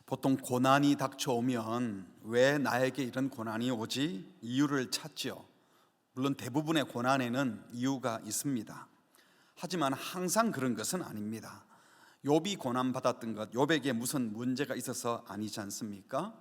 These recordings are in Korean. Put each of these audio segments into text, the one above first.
보통 고난이 닥쳐오면 왜 나에게 이런 고난이 오지? 이유를 찾죠. 물론 대부분의 고난에는 이유가 있습니다. 하지만 항상 그런 것은 아닙니다. 욥이 고난받았던 것, 욥에게 무슨 문제가 있어서 아니지 않습니까?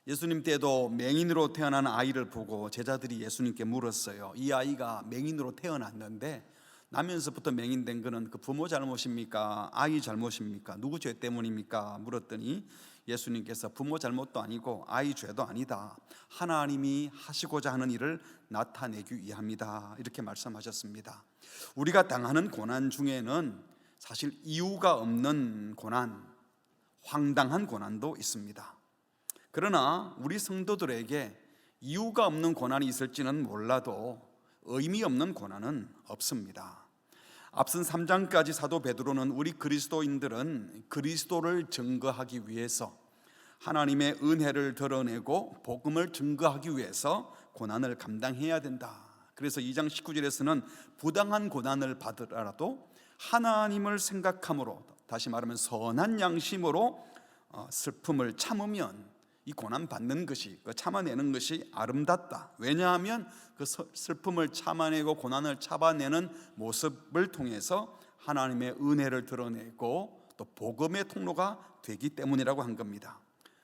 예수님 때도 맹인으로 태어난 아이를 보고 제자들이 예수님께 물었어요. 이 아이가 맹인으로 태어났는데 나면서부터 맹인된 거는 그 부모 잘못입니까? 아이 잘못입니까? 누구 죄 때문입니까? 물었더니 예수님께서 부모 잘못도 아니고 아이 죄도 아니다. 하나님이 하시고자 하는 일을 나타내기 위함이다. 이렇게 말씀하셨습니다. 우리가 당하는 고난 중에는 사실 이유가 없는 고난, 황당한 고난도 있습니다. 그러나 우리 성도들에게 이유가 없는 고난이 있을지는 몰라도 의미 없는 고난은 없습니다. 앞선 3장까지 사도 베드로는 우리 그리스도인들은 그리스도를 증거하기 위해서, 하나님의 은혜를 드러내고 복음을 증거하기 위해서 고난을 감당해야 된다. 그래서 2장 19절에서는 부당한 고난을 받으라도 하나님을 생각함으로, 다시 말하면 선한 양심으로 슬픔을 참으면 이 고난 받는 것이, 참아내는 것이 아름답다. 왜냐하면 그 슬픔을 참아내고 고난을 참아내는 모습을 통해서 하나님의 은혜를 드러내고 또 복음의 통로가 되기 때문이라고 한 겁니다.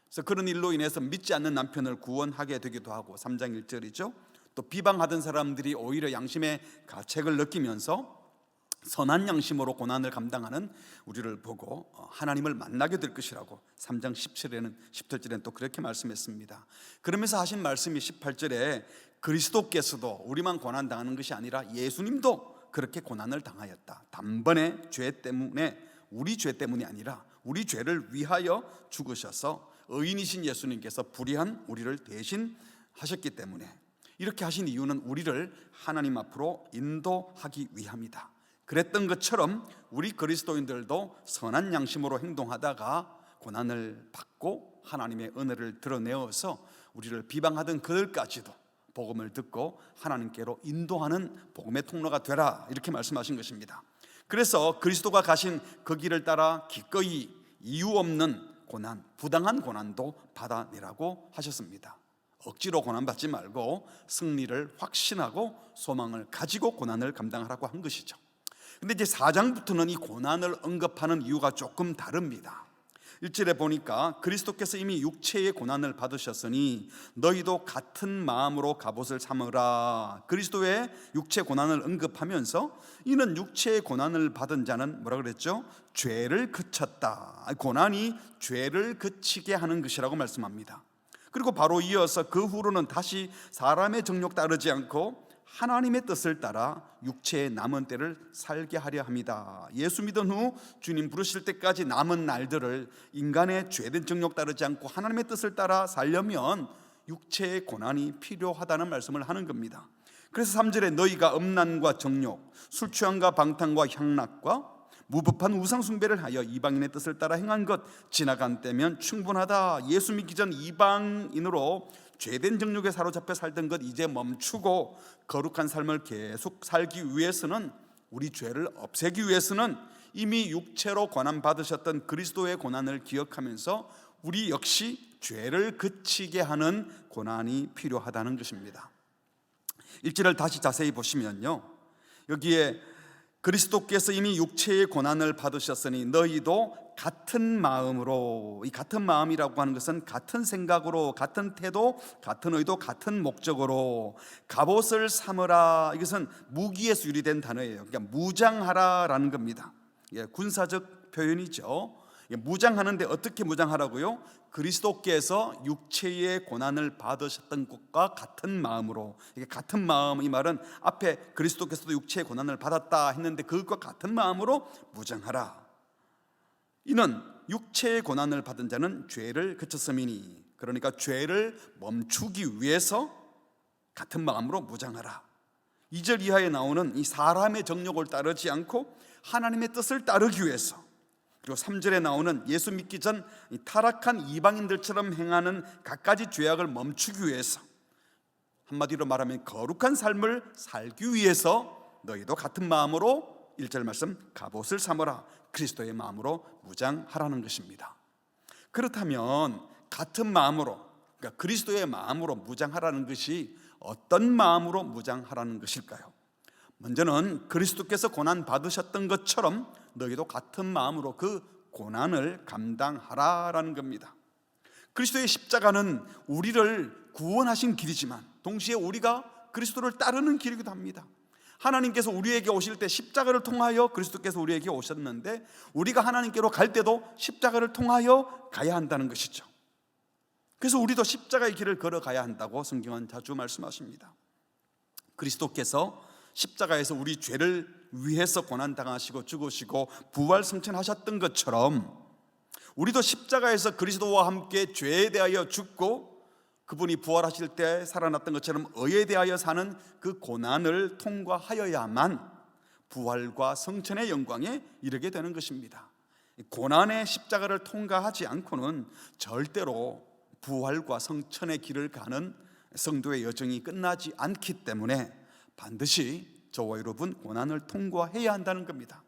그래서 그런 일로 인해서 믿지 않는 남편을 구원하게 되기도 하고, 3장 1절이죠. 또 비방하던 사람들이 오히려 양심의 가책을 느끼면서 선한 양심으로 고난을 감당하는 우리를 보고 하나님을 만나게 될 것이라고 3장 10절에는 또 그렇게 말씀했습니다. 그러면서 하신 말씀이 18절에 그리스도께서도 우리만 고난 당하는 것이 아니라 예수님도 그렇게 고난을 당하였다. 단번에 죄 때문에, 우리 죄 때문이 아니라 우리 죄를 위하여 죽으셔서 의인이신 예수님께서 불의한 우리를 대신 하셨기 때문에, 이렇게 하신 이유는 우리를 하나님 앞으로 인도하기 위함이다. 그랬던 것처럼 우리 그리스도인들도 선한 양심으로 행동하다가 고난을 받고 하나님의 은혜를 드러내어서 우리를 비방하던 그들까지도 복음을 듣고 하나님께로 인도하는 복음의 통로가 되라, 이렇게 말씀하신 것입니다. 그래서 그리스도가 가신 그 길을 따라 기꺼이 이유 없는 고난, 부당한 고난도 받아내라고 하셨습니다. 억지로 고난받지 말고 승리를 확신하고 소망을 가지고 고난을 감당하라고 한 것이죠. 근데 이제 4장부터는 이 고난을 언급하는 이유가 조금 다릅니다. 1절에 보니까 그리스도께서 이미 육체의 고난을 받으셨으니 너희도 같은 마음으로 갑옷을 삼으라. 그리스도의 육체 고난을 언급하면서 이는 육체의 고난을 받은 자는 뭐라 그랬죠? 죄를 그쳤다. 고난이 죄를 그치게 하는 것이라고 말씀합니다. 그리고 바로 이어서 그 후로는 다시 사람의 정욕 따르지 않고 하나님의 뜻을 따라 육체의 남은 때를 살게 하려 합니다. 예수 믿은 후 주님 부르실 때까지 남은 날들을 인간의 죄된 정욕 따르지 않고 하나님의 뜻을 따라 살려면 육체의 고난이 필요하다는 말씀을 하는 겁니다. 그래서 3절에 너희가 음란과 정욕, 술 취함과 방탕과 향락과 무법한 우상 숭배를 하여 이방인의 뜻을 따라 행한 것 지나간 때면 충분하다. 예수 믿기 전 이방인으로 죄된 정욕에 사로잡혀 살던 것 이제 멈추고 거룩한 삶을 계속 살기 위해서는, 우리 죄를 없애기 위해서는 이미 육체로 고난 받으셨던 그리스도의 고난을 기억하면서 우리 역시 죄를 그치게 하는 고난이 필요하다는 것입니다. 1절을 다시 자세히 보시면요, 여기에 그리스도께서 이미 육체의 고난을 받으셨으니 너희도 같은 마음으로, 이 같은 마음이라고 하는 것은 같은 생각으로, 같은 태도, 같은 의도, 같은 목적으로 갑옷을 삼으라. 이것은 무기에서 유래된 단어예요. 그러니까 무장하라라는 겁니다. 군사적 표현이죠. 무장하는데 어떻게 무장하라고요? 그리스도께서 육체의 고난을 받으셨던 것과 같은 마음으로, 이게 같은 마음, 이 말은 앞에 그리스도께서도 육체의 고난을 받았다 했는데 그것과 같은 마음으로 무장하라. 이는 육체의 고난을 받은 자는 죄를 그쳤음이니, 그러니까 죄를 멈추기 위해서 같은 마음으로 무장하라. 2절 이하에 나오는 이 사람의 정욕을 따르지 않고 하나님의 뜻을 따르기 위해서, 그리고 3절에 나오는 예수 믿기 전 타락한 이방인들처럼 행하는 갖가지 죄악을 멈추기 위해서, 한마디로 말하면 거룩한 삶을 살기 위해서 너희도 같은 마음으로, 1절 말씀, 갑옷을 삼으라. 그리스도의 마음으로 무장하라는 것입니다. 그렇다면 같은 마음으로, 그러니까 그리스도의 마음으로 무장하라는 것이 어떤 마음으로 무장하라는 것일까요? 먼저는 그리스도께서 고난 받으셨던 것처럼 너희도 같은 마음으로 그 고난을 감당하라라는 겁니다. 그리스도의 십자가는 우리를 구원하신 길이지만 동시에 우리가 그리스도를 따르는 길이기도 합니다. 하나님께서 우리에게 오실 때 십자가를 통하여 그리스도께서 우리에게 오셨는데, 우리가 하나님께로 갈 때도 십자가를 통하여 가야 한다는 것이죠. 그래서 우리도 십자가의 길을 걸어가야 한다고 성경은 자주 말씀하십니다. 그리스도께서 십자가에서 우리 죄를 위해서 고난당하시고 죽으시고 부활 승천하셨던 것처럼 우리도 십자가에서 그리스도와 함께 죄에 대하여 죽고 그분이 부활하실 때 살아났던 것처럼 의에 대하여 사는 그 고난을 통과하여야만 부활과 성천의 영광에 이르게 되는 것입니다. 고난의 십자가를 통과하지 않고는 절대로 부활과 성천의 길을 가는 성도의 여정이 끝나지 않기 때문에 반드시 저와 여러분 고난을 통과해야 한다는 겁니다.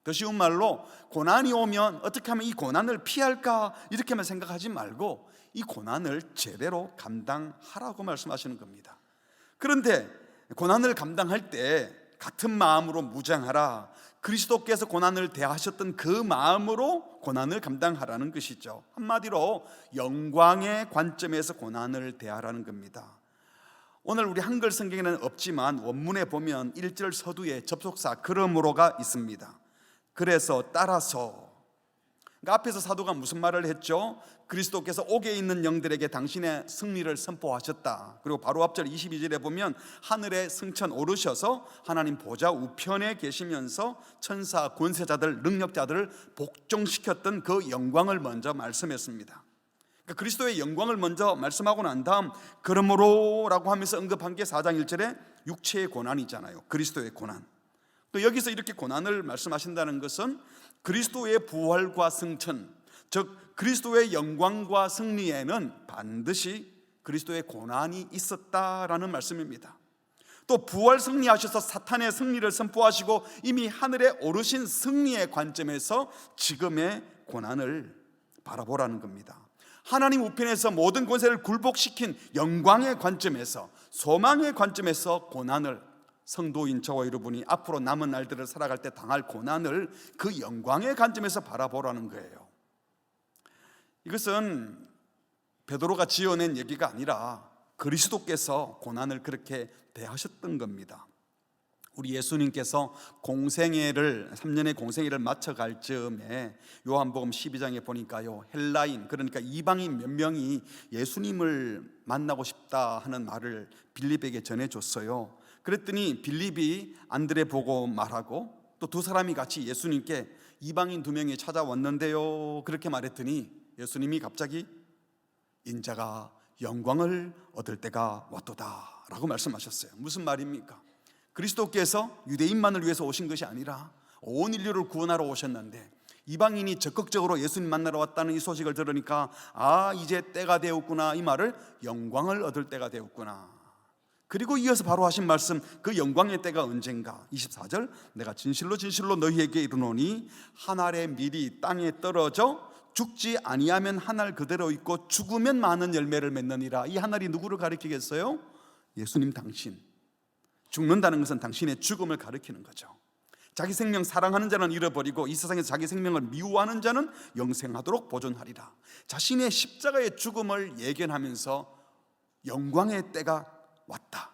더 쉬운 말로, 고난이 오면 어떻게 하면 이 고난을 피할까 이렇게만 생각하지 말고 이 고난을 제대로 감당하라고 말씀하시는 겁니다. 그런데 고난을 감당할 때 같은 마음으로 무장하라, 그리스도께서 고난을 대하셨던 그 마음으로 고난을 감당하라는 것이죠. 한마디로 영광의 관점에서 고난을 대하라는 겁니다. 오늘 우리 한글 성경에는 없지만 원문에 보면 1절 서두에 접속사 그러므로가 있습니다. 그래서 따라서, 그러니까 앞에서 사도가 무슨 말을 했죠? 그리스도께서 옥에 있는 영들에게 당신의 승리를 선포하셨다. 그리고 바로 앞절 22절에 보면 하늘에 승천 오르셔서 하나님 보좌 우편에 계시면서 천사 권세자들 능력자들을 복종시켰던 그 영광을 먼저 말씀했습니다. 그러니까 그리스도의 영광을 먼저 말씀하고 난 다음 그러므로라고 하면서 언급한 게 4장 1절에 육체의 고난이잖아요. 그리스도의 고난. 또 여기서 이렇게 고난을 말씀하신다는 것은 그리스도의 부활과 승천, 즉 그리스도의 영광과 승리에는 반드시 그리스도의 고난이 있었다라는 말씀입니다. 또 부활 승리하셔서 사탄의 승리를 선포하시고 이미 하늘에 오르신 승리의 관점에서 지금의 고난을 바라보라는 겁니다. 하나님 우편에서 모든 권세를 굴복시킨 영광의 관점에서, 소망의 관점에서 고난을, 성도인 저와 여러분이 앞으로 남은 날들을 살아갈 때 당할 고난을 그 영광의 관점에서 바라보라는 거예요. 이것은 베드로가 지어낸 얘기가 아니라 그리스도께서 고난을 그렇게 대하셨던 겁니다. 우리 예수님께서 공생애를 3년의 공생애를 마쳐갈 즈음에 요한복음 12장에 보니까요, 헬라인, 그러니까 이방인 몇 명이 예수님을 만나고 싶다 하는 말을 빌립에게 전해줬어요. 그랬더니 빌립이 안드레 보고 말하고 또 두 사람이 같이 예수님께 이방인 2명이 찾아왔는데요 그렇게 말했더니 예수님이 갑자기 인자가 영광을 얻을 때가 왔도다 라고 말씀하셨어요. 무슨 말입니까? 그리스도께서 유대인만을 위해서 오신 것이 아니라 온 인류를 구원하러 오셨는데 이방인이 적극적으로 예수님 만나러 왔다는 이 소식을 들으니까 이제 때가 되었구나, 이 말을 영광을 얻을 때가 되었구나. 그리고 이어서 바로 하신 말씀, 그 영광의 때가 언젠가? 24절, 내가 진실로 진실로 너희에게 이르노니 한 알의 밀이 땅에 떨어져 죽지 아니하면 한 알 그대로 있고 죽으면 많은 열매를 맺느니라. 이 한 알이 누구를 가리키겠어요? 예수님 당신. 죽는다는 것은 당신의 죽음을 가리키는 거죠. 자기 생명 사랑하는 자는 잃어버리고 이 세상에서 자기 생명을 미워하는 자는 영생하도록 보존하리라. 자신의 십자가의 죽음을 예견하면서 영광의 때가 왔다.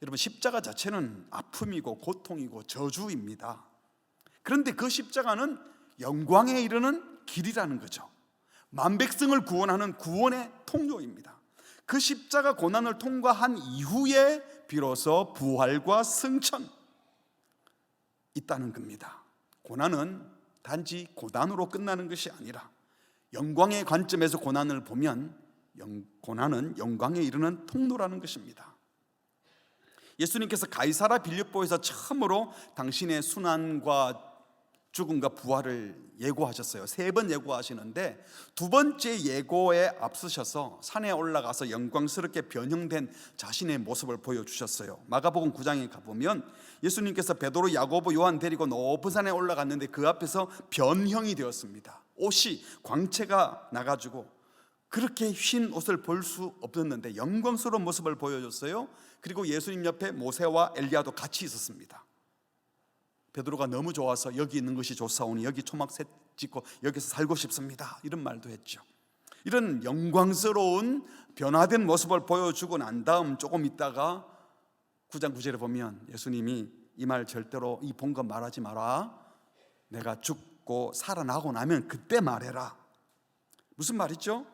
여러분, 십자가 자체는 아픔이고 고통이고 저주입니다. 그런데 그 십자가는 영광에 이르는 길이라는 거죠. 만백성을 구원하는 구원의 통로입니다. 그 십자가 고난을 통과한 이후에 비로소 부활과 승천 있다는 겁니다. 고난은 단지 고난으로 끝나는 것이 아니라 영광의 관점에서 고난을 보면 고난은 영광에 이르는 통로라는 것입니다. 예수님께서 가이사라 빌립보에서 처음으로 당신의 순환과 죽음과 부활을 예고하셨어요. 3번 예고하시는데 두 번째 예고에 앞서셔서 산에 올라가서 영광스럽게 변형된 자신의 모습을 보여주셨어요. 마가복음 9장에 가보면 예수님께서 베드로, 야고보, 요한 데리고 높은 산에 올라갔는데 그 앞에서 변형이 되었습니다. 옷이 광채가 나가지고 그렇게 흰 옷을 볼 수 없었는데 영광스러운 모습을 보여줬어요. 그리고 예수님 옆에 모세와 엘리야도 같이 있었습니다. 베드로가 너무 좋아서 여기 있는 것이 좋사오니 여기 초막새 짓고 여기서 살고 싶습니다, 이런 말도 했죠. 이런 영광스러운 변화된 모습을 보여주고 난 다음 조금 있다가 9장 9절에 보면 예수님이 이 말 절대로 이 본 거 말하지 마라. 내가 죽고 살아나고 나면 그때 말해라. 무슨 말이죠?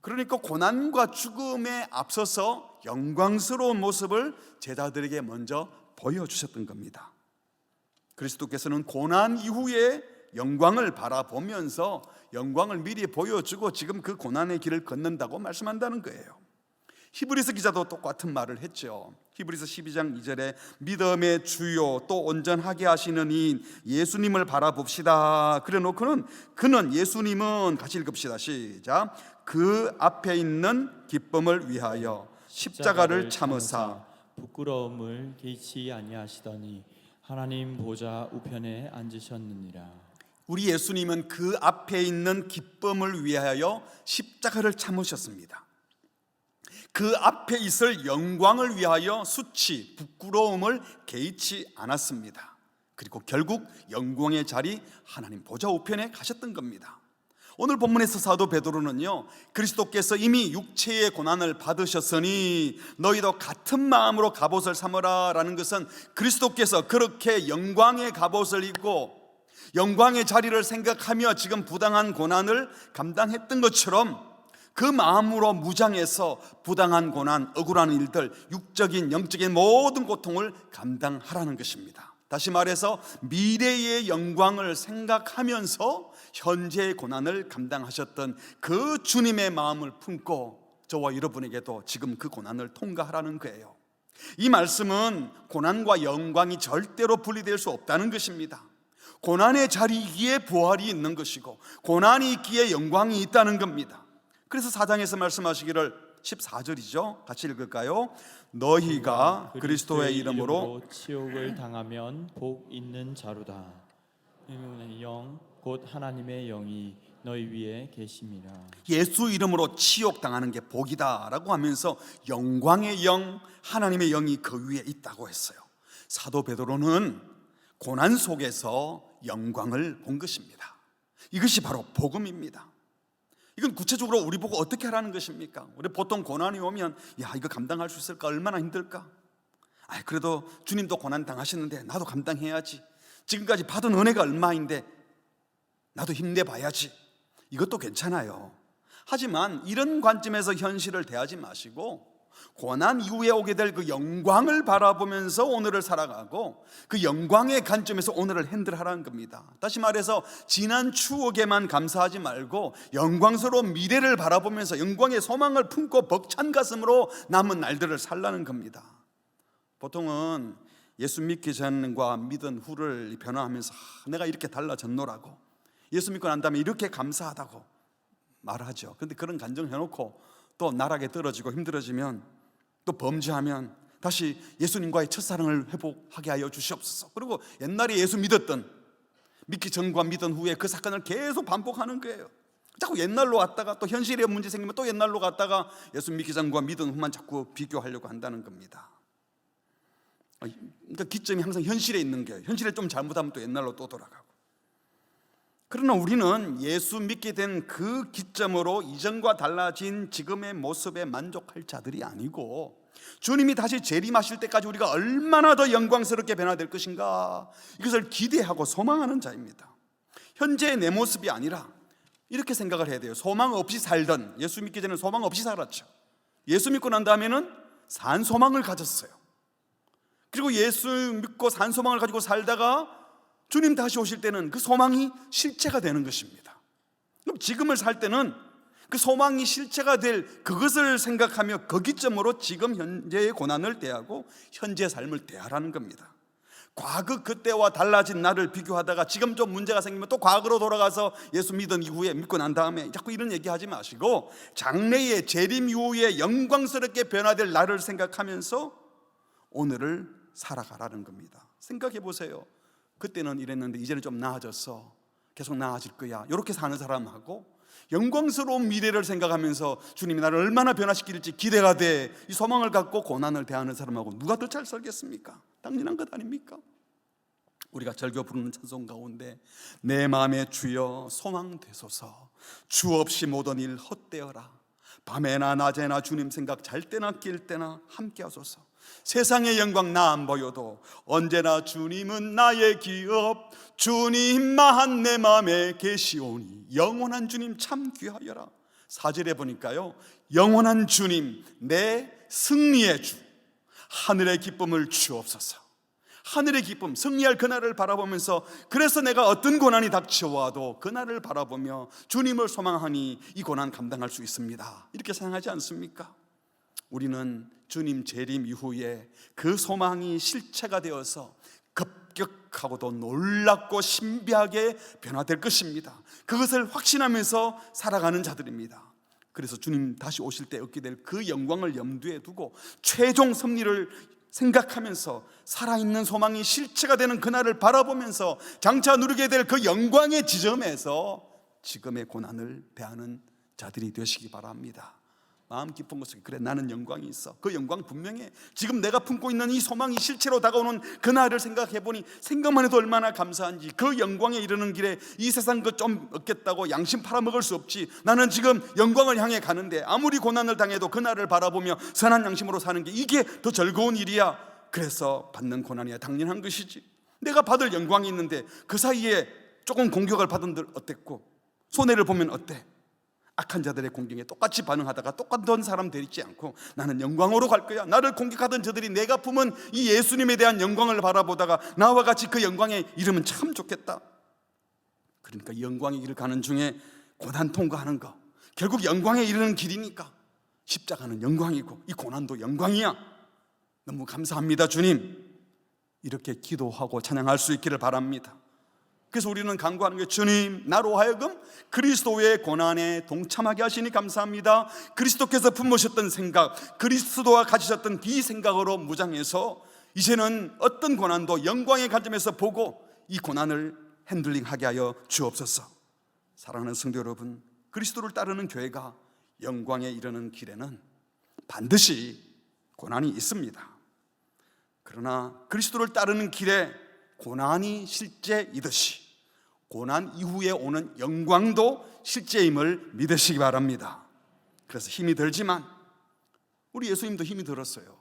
그러니까 고난과 죽음에 앞서서 영광스러운 모습을 제자들에게 먼저 보여주셨던 겁니다. 그리스도께서는 고난 이후에 영광을 바라보면서 영광을 미리 보여주고 지금 그 고난의 길을 걷는다고 말씀한다는 거예요. 히브리서 기자도 똑같은 말을 했죠. 히브리서 12장 2절에 믿음의 주요 또 온전하게 하시는 이인 예수님을 바라봅시다. 그래 놓고는 그는 예수님은 같이 읽읍시다. 시작. 그 앞에 있는 기쁨을 위하여 십자가를 참으사 부끄러움을 개의치 아니하시더니 하나님 보좌 우편에 앉으셨느니라. 우리 예수님은 그 앞에 있는 기쁨을 위하여 십자가를 참으셨습니다. 그 앞에 있을 영광을 위하여 수치, 부끄러움을 개의치 않았습니다. 그리고 결국 영광의 자리 하나님 보좌 우편에 가셨던 겁니다. 오늘 본문에서 사도 베드로는요, 그리스도께서 이미 육체의 고난을 받으셨으니 너희도 같은 마음으로 갑옷을 삼으라 라는 것은 그리스도께서 그렇게 영광의 갑옷을 입고 영광의 자리를 생각하며 지금 부당한 고난을 감당했던 것처럼 그 마음으로 무장해서 부당한 고난, 억울한 일들, 육적인 영적인 모든 고통을 감당하라는 것입니다. 다시 말해서 미래의 영광을 생각하면서 현재의 고난을 감당하셨던 그 주님의 마음을 품고 저와 여러분에게도 지금 그 고난을 통과하라는 거예요. 이 말씀은 고난과 영광이 절대로 분리될 수 없다는 것입니다. 고난의 자리이기에 부활이 있는 것이고 고난이 있기에 영광이 있다는 겁니다. 그래서 4장에서 말씀하시기를 14절이죠. 같이 읽을까요? 너희가 그리스도의 이름으로 치욕을 당하면 복 있는 자로다. 의문의 영 곧 하나님의 영이 너희 위에 계심이라. 예수 이름으로 치욕당하는 게 복이다 라고 하면서 영광의 영, 하나님의 영이 그 위에 있다고 했어요. 사도 베드로는 고난 속에서 영광을 본 것입니다. 이것이 바로 복음입니다. 이건 구체적으로 우리 보고 어떻게 하라는 것입니까? 우리 보통 고난이 오면 야, 이거 감당할 수 있을까? 얼마나 힘들까? 그래도 주님도 고난 당하셨는데 나도 감당해야지. 지금까지 받은 은혜가 얼마인데 나도 힘내봐야지. 이것도 괜찮아요. 하지만 이런 관점에서 현실을 대하지 마시고 고난 이후에 오게 될 그 영광을 바라보면서 오늘을 살아가고 그 영광의 관점에서 오늘을 핸들하라는 겁니다. 다시 말해서 지난 추억에만 감사하지 말고 영광스러운 미래를 바라보면서 영광의 소망을 품고 벅찬 가슴으로 남은 날들을 살라는 겁니다. 보통은 예수 믿기 전과 믿은 후를 변화하면서 내가 이렇게 달라졌노라고, 예수 믿고 난 다음에 이렇게 감사하다고 말하죠. 그런데 그런 간증 해놓고 또 나락에 떨어지고 힘들어지면 또 범죄하면 다시 예수님과의 첫사랑을 회복하게 하여 주시옵소서. 그리고 옛날에 예수 믿기 전과 믿은 후에 그 사건을 계속 반복하는 거예요. 자꾸 옛날로 갔다가 또 현실에 문제 생기면 또 옛날로 갔다가 예수 믿기 전과 믿은 후만 자꾸 비교하려고 한다는 겁니다. 그러니까 기점이 항상 현실에 있는 거예요. 현실에 좀 잘못하면 또 옛날로 또 돌아가고. 그러나 우리는 예수 믿게 된 그 기점으로 이전과 달라진 지금의 모습에 만족할 자들이 아니고 주님이 다시 재림하실 때까지 우리가 얼마나 더 영광스럽게 변화될 것인가, 이것을 기대하고 소망하는 자입니다. 현재의 내 모습이 아니라 이렇게 생각을 해야 돼요. 소망 없이 살던, 예수 믿기 전에는 소망 없이 살았죠. 예수 믿고 난 다음에는 산 소망을 가졌어요. 그리고 예수 믿고 산 소망을 가지고 살다가 주님 다시 오실 때는 그 소망이 실체가 되는 것입니다. 그럼 지금을 살 때는 그 소망이 실체가 될 그것을 생각하며 그 기점으로 지금 현재의 고난을 대하고 현재의 삶을 대하라는 겁니다. 과거 그때와 달라진 나를 비교하다가 지금 좀 문제가 생기면 또 과거로 돌아가서 예수 믿은 이후에 믿고 난 다음에 자꾸 이런 얘기하지 마시고 장래의 재림 이후에 영광스럽게 변화될 나를 생각하면서 오늘을 살아가라는 겁니다. 생각해 보세요. 그때는 이랬는데 이제는 좀 나아졌어. 계속 나아질 거야, 이렇게 사는 사람하고 영광스러운 미래를 생각하면서 주님이 나를 얼마나 변화시킬지 기대가 돼 이 소망을 갖고 고난을 대하는 사람하고 누가 더 잘 살겠습니까? 당연한 것 아닙니까? 우리가 절겨 부르는 찬송 가운데 내 마음에 주여 소망되소서, 주 없이 모든 일 헛되어라, 밤에나 낮에나 주님 생각 잘 때나 낄 때나 함께 하소서. 세상의 영광 나 안 보여도 언제나 주님은 나의 기업, 주님만 내 마음에 계시오니 영원한 주님 참 귀하여라. 4절에 보니까요, 영원한 주님 내 승리의 주, 하늘의 기쁨을 주옵소서. 하늘의 기쁨, 승리할 그날을 바라보면서, 그래서 내가 어떤 고난이 닥쳐와도 그날을 바라보며 주님을 소망하니 이 고난 감당할 수 있습니다, 이렇게 생각하지 않습니까? 우리는 주님 재림 이후에 그 소망이 실체가 되어서 급격하고도 놀랍고 신비하게 변화될 것입니다. 그것을 확신하면서 살아가는 자들입니다. 그래서 주님 다시 오실 때 얻게 될 그 영광을 염두에 두고 최종 승리를 생각하면서 살아있는 소망이 실체가 되는 그날을 바라보면서 장차 누리게 될 그 영광의 지점에서 지금의 고난을 대하는 자들이 되시기 바랍니다. 마음 깊은 곳에 그래 나는 영광이 있어, 그 영광 분명해, 지금 내가 품고 있는 이 소망이 실체로 다가오는 그날을 생각해 보니 생각만 해도 얼마나 감사한지. 그 영광에 이르는 길에 이 세상 것 좀 얻겠다고 양심 팔아먹을 수 없지. 나는 지금 영광을 향해 가는데 아무리 고난을 당해도 그날을 바라보며 선한 양심으로 사는 게 이게 더 즐거운 일이야. 그래서 받는 고난이야 당연한 것이지. 내가 받을 영광이 있는데 그 사이에 조금 공격을 받은 들 어땠고, 손해를 보면 어때? 악한 자들의 공격에 똑같이 반응하다가 똑같은 사람 되지 않고 나는 영광으로 갈 거야. 나를 공격하던 저들이 내가 품은 이 예수님에 대한 영광을 바라보다가 나와 같이 그 영광에 이르면 참 좋겠다. 그러니까 영광의 길을 가는 중에 고난 통과하는 거, 결국 영광에 이르는 길이니까 십자가는 영광이고 이 고난도 영광이야. 너무 감사합니다 주님. 이렇게 기도하고 찬양할 수 있기를 바랍니다. 그래서 우리는 간구하는 게, 주님 나로 하여금 그리스도의 고난에 동참하게 하시니 감사합니다. 그리스도께서 품으셨던 생각, 그리스도와 가지셨던 비생각으로 무장해서 이제는 어떤 고난도 영광의 관점에서 보고 이 고난을 핸들링하게 하여 주옵소서. 사랑하는 성도 여러분, 그리스도를 따르는 교회가 영광에 이르는 길에는 반드시 고난이 있습니다. 그러나 그리스도를 따르는 길에 고난이 실제이듯이 고난 이후에 오는 영광도 실제임을 믿으시기 바랍니다. 그래서 힘이 들지만, 우리 예수님도 힘이 들었어요.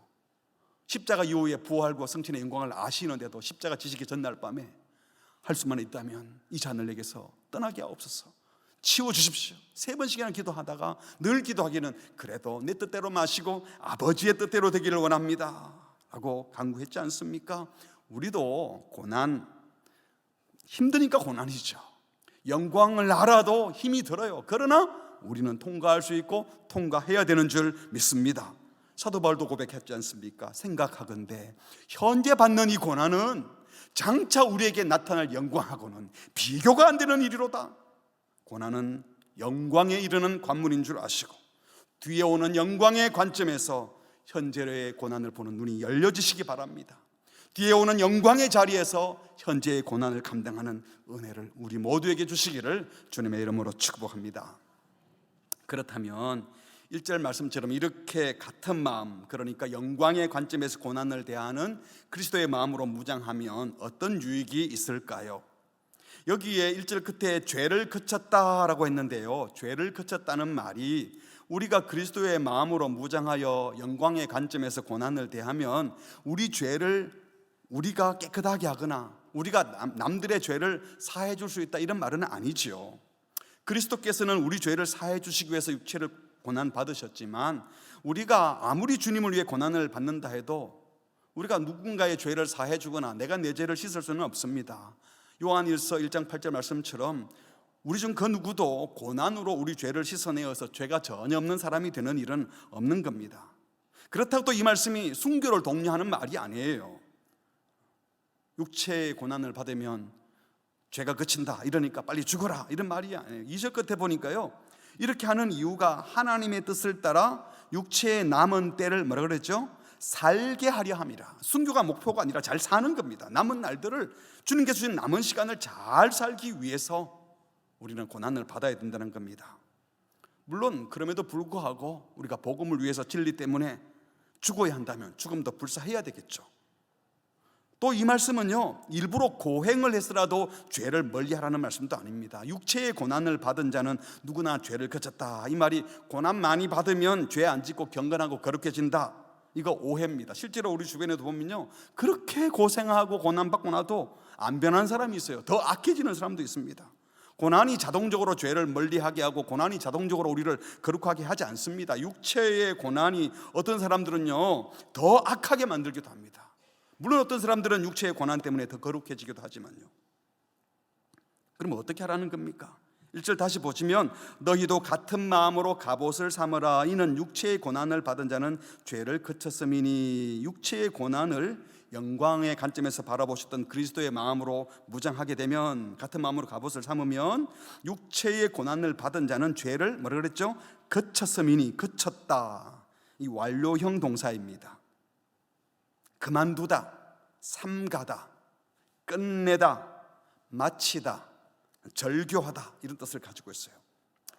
십자가 이후에 부활과 성신의 영광을 아시는데도 십자가 지시기 전날 밤에 할 수만 있다면 이 잔을 내게서 떠나게 하옵소서, 치워주십시오. 3번씩이나 기도하다가 늘 기도하기는 그래도 내 뜻대로 마시고 아버지의 뜻대로 되기를 원합니다 라고 간구했지 않습니까? 우리도 고난, 힘드니까 고난이죠. 영광을 알아도 힘이 들어요. 그러나 우리는 통과할 수 있고 통과해야 되는 줄 믿습니다. 사도 바울도 고백했지 않습니까? 생각하건대 현재 받는 이 고난은 장차 우리에게 나타날 영광하고는 비교가 안 되는 일이로다. 고난은 영광에 이르는 관문인 줄 아시고 뒤에 오는 영광의 관점에서 현재의 고난을 보는 눈이 열려지시기 바랍니다. 뒤에 오는 영광의 자리에서 현재의 고난을 감당하는 은혜를 우리 모두에게 주시기를 주님의 이름으로 축복합니다. 그렇다면 1절 말씀처럼 이렇게 같은 마음, 그러니까 영광의 관점에서 고난을 대하는 그리스도의 마음으로 무장하면 어떤 유익이 있을까요? 여기에 1절 끝에 죄를 그쳤다라고 했는데요, 죄를 그쳤다는 말이 우리가 그리스도의 마음으로 무장하여 영광의 관점에서 고난을 대하면 우리 죄를 우리가 깨끗하게 하거나 우리가 남들의 죄를 사해 줄 수 있다, 이런 말은 아니지요. 그리스도께서는 우리 죄를 사해 주시기 위해서 육체를 고난 받으셨지만, 우리가 아무리 주님을 위해 고난을 받는다 해도 우리가 누군가의 죄를 사해 주거나 내가 내 죄를 씻을 수는 없습니다. 요한일서 1장 8절 말씀처럼 우리 중 그 누구도 고난으로 우리 죄를 씻어내어서 죄가 전혀 없는 사람이 되는 일은 없는 겁니다. 그렇다고 또 이 말씀이 순교를 독려하는 말이 아니에요. 육체의 고난을 받으면 죄가 그친다, 이러니까 빨리 죽어라, 이런 말이 아니에요. 2절 끝에 보니까요, 이렇게 하는 이유가 하나님의 뜻을 따라 육체의 남은 때를 뭐라 그랬죠? 살게 하려 함이라. 순교가 목표가 아니라 잘 사는 겁니다. 남은 날들을, 주님께서 주신 남은 시간을 잘 살기 위해서 우리는 고난을 받아야 된다는 겁니다. 물론 그럼에도 불구하고 우리가 복음을 위해서 진리 때문에 죽어야 한다면 죽음도 불사해야 되겠죠. 또 이 말씀은요, 일부러 고행을 해서라도 죄를 멀리하라는 말씀도 아닙니다. 육체의 고난을 받은 자는 누구나 죄를 그쳤다. 이 말이 고난 많이 받으면 죄 안 짓고 경건하고 거룩해진다, 이거 오해입니다. 실제로 우리 주변에도 보면요, 그렇게 고생하고 고난받고 나도 안 변한 사람이 있어요. 더 악해지는 사람도 있습니다. 고난이 자동적으로 죄를 멀리하게 하고 고난이 자동적으로 우리를 거룩하게 하지 않습니다. 육체의 고난이 어떤 사람들은요 더 악하게 만들기도 합니다. 물론 어떤 사람들은 육체의 고난 때문에 더 거룩해지기도 하지만요. 그럼 어떻게 하라는 겁니까? 1절 다시 보시면 너희도 같은 마음으로 갑옷을 삼으라. 이는 육체의 고난을 받은 자는 죄를 그쳤음이니. 육체의 고난을 영광의 관점에서 바라보셨던 그리스도의 마음으로 무장하게 되면, 같은 마음으로 갑옷을 삼으면 육체의 고난을 받은 자는 죄를 뭐라 그랬죠? 그쳤음이니. 그쳤다, 이 완료형 동사입니다. 그만두다, 삼가다, 끝내다, 마치다, 절교하다, 이런 뜻을 가지고 있어요.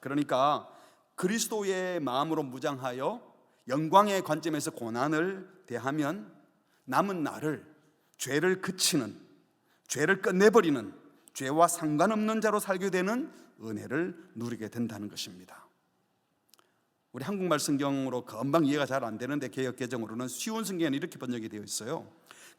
그러니까 그리스도의 마음으로 무장하여 영광의 관점에서 고난을 대하면 남은 날을 죄를 그치는, 죄를 끝내버리는, 죄와 상관없는 자로 살게 되는 은혜를 누리게 된다는 것입니다. 우리 한국말 성경으로 금방 이해가 잘 안 되는데 개역 개정으로는 쉬운 성경에는 이렇게 번역이 되어 있어요.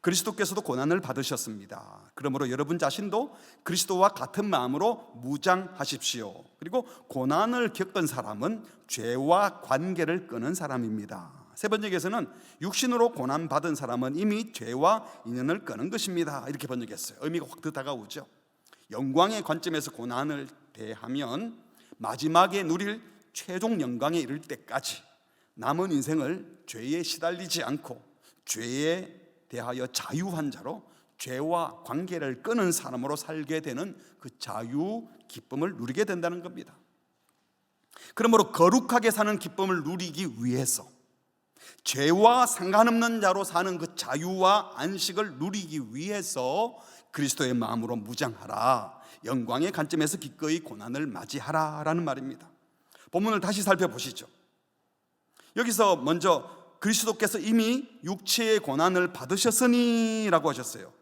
그리스도께서도 고난을 받으셨습니다. 그러므로 여러분 자신도 그리스도와 같은 마음으로 무장하십시오. 그리고 고난을 겪은 사람은 죄와 관계를 끊은 사람입니다. 세 번역에서는 육신으로 고난받은 사람은 이미 죄와 인연을 끊은 것입니다, 이렇게 번역했어요. 의미가 확 더 다가오죠. 영광의 관점에서 고난을 대하면 마지막에 누릴 최종 영광에 이를 때까지 남은 인생을 죄에 시달리지 않고 죄에 대하여 자유한 자로 죄와 관계를 끊은 사람으로 살게 되는 그 자유 기쁨을 누리게 된다는 겁니다. 그러므로 거룩하게 사는 기쁨을 누리기 위해서 죄와 상관없는 자로 사는 그 자유와 안식을 누리기 위해서 그리스도의 마음으로 무장하라, 영광의 관점에서 기꺼이 고난을 맞이하라 라는 말입니다. 본문을 다시 살펴보시죠. 여기서 먼저 그리스도께서 이미 육체의 고난을 받으셨으니 라고 하셨어요.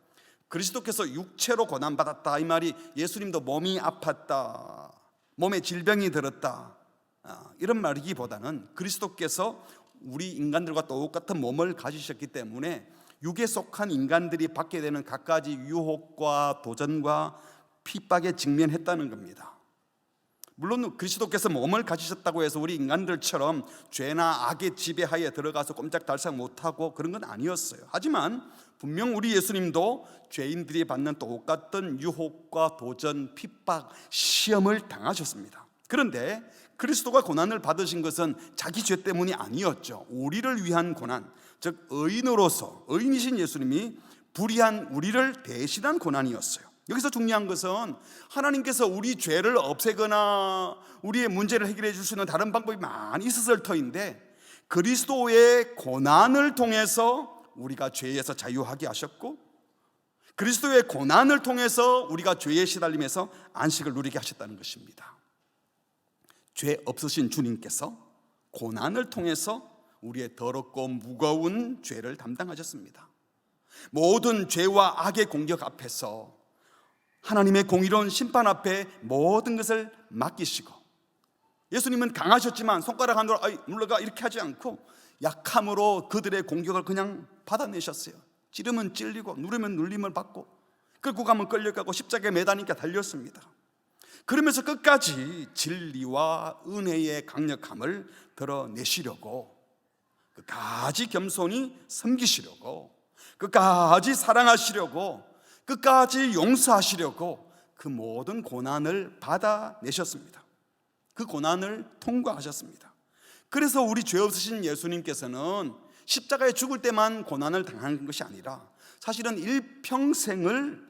그리스도께서 육체로 고난받았다, 이 말이 예수님도 몸이 아팠다, 몸에 질병이 들었다, 이런 말이기보다는 그리스도께서 우리 인간들과 똑같은 몸을 가지셨기 때문에 육에 속한 인간들이 받게 되는 갖가지 유혹과 도전과 핍박에 직면했다는 겁니다. 물론 그리스도께서 몸을 가지셨다고 해서 우리 인간들처럼 죄나 악의 지배하에 들어가서 꼼짝달싹 못하고 그런 건 아니었어요. 하지만 분명 우리 예수님도 죄인들이 받는 똑같은 유혹과 도전, 핍박, 시험을 당하셨습니다. 그런데 그리스도가 고난을 받으신 것은 자기 죄 때문이 아니었죠. 우리를 위한 고난, 즉 의인으로서, 의인이신 예수님이 불의한 우리를 대신한 고난이었어요. 여기서 중요한 것은 하나님께서 우리 죄를 없애거나 우리의 문제를 해결해 줄 수 있는 다른 방법이 많이 있었을 터인데, 그리스도의 고난을 통해서 우리가 죄에서 자유하게 하셨고, 그리스도의 고난을 통해서 우리가 죄에 시달림에서 안식을 누리게 하셨다는 것입니다. 죄 없으신 주님께서 고난을 통해서 우리의 더럽고 무거운 죄를 담당하셨습니다. 모든 죄와 악의 공격 앞에서 하나님의 공의로운 심판 앞에 모든 것을 맡기시고, 예수님은 강하셨지만 손가락 하나로 물러가 이렇게 하지 않고 약함으로 그들의 공격을 그냥 받아내셨어요. 찌르면 찔리고 누르면 눌림을 받고 끌고 가면 끌려가고 십자가에 매다니까 달렸습니다. 그러면서 끝까지 진리와 은혜의 강력함을 드러내시려고, 끝까지 겸손히 섬기시려고, 끝까지 사랑하시려고, 끝까지 용서하시려고 그 모든 고난을 받아내셨습니다. 그 고난을 통과하셨습니다. 그래서 우리 죄 없으신 예수님께서는 십자가에 죽을 때만 고난을 당한 것이 아니라 사실은 일평생을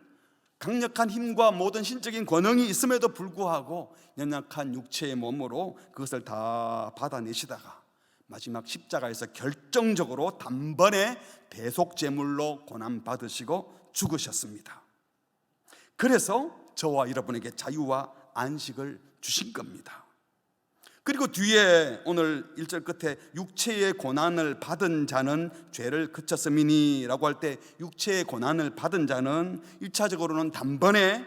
강력한 힘과 모든 신적인 권능이 있음에도 불구하고 연약한 육체의 몸으로 그것을 다 받아내시다가 마지막 십자가에서 결정적으로 단번에 대속제물로 고난받으시고 죽으셨습니다. 그래서 저와 여러분에게 자유와 안식을 주신 겁니다. 그리고 뒤에 오늘 1절 끝에 육체의 고난을 받은 자는 죄를 그쳤음이니 라고 할 때 육체의 고난을 받은 자는 1차적으로는 단번에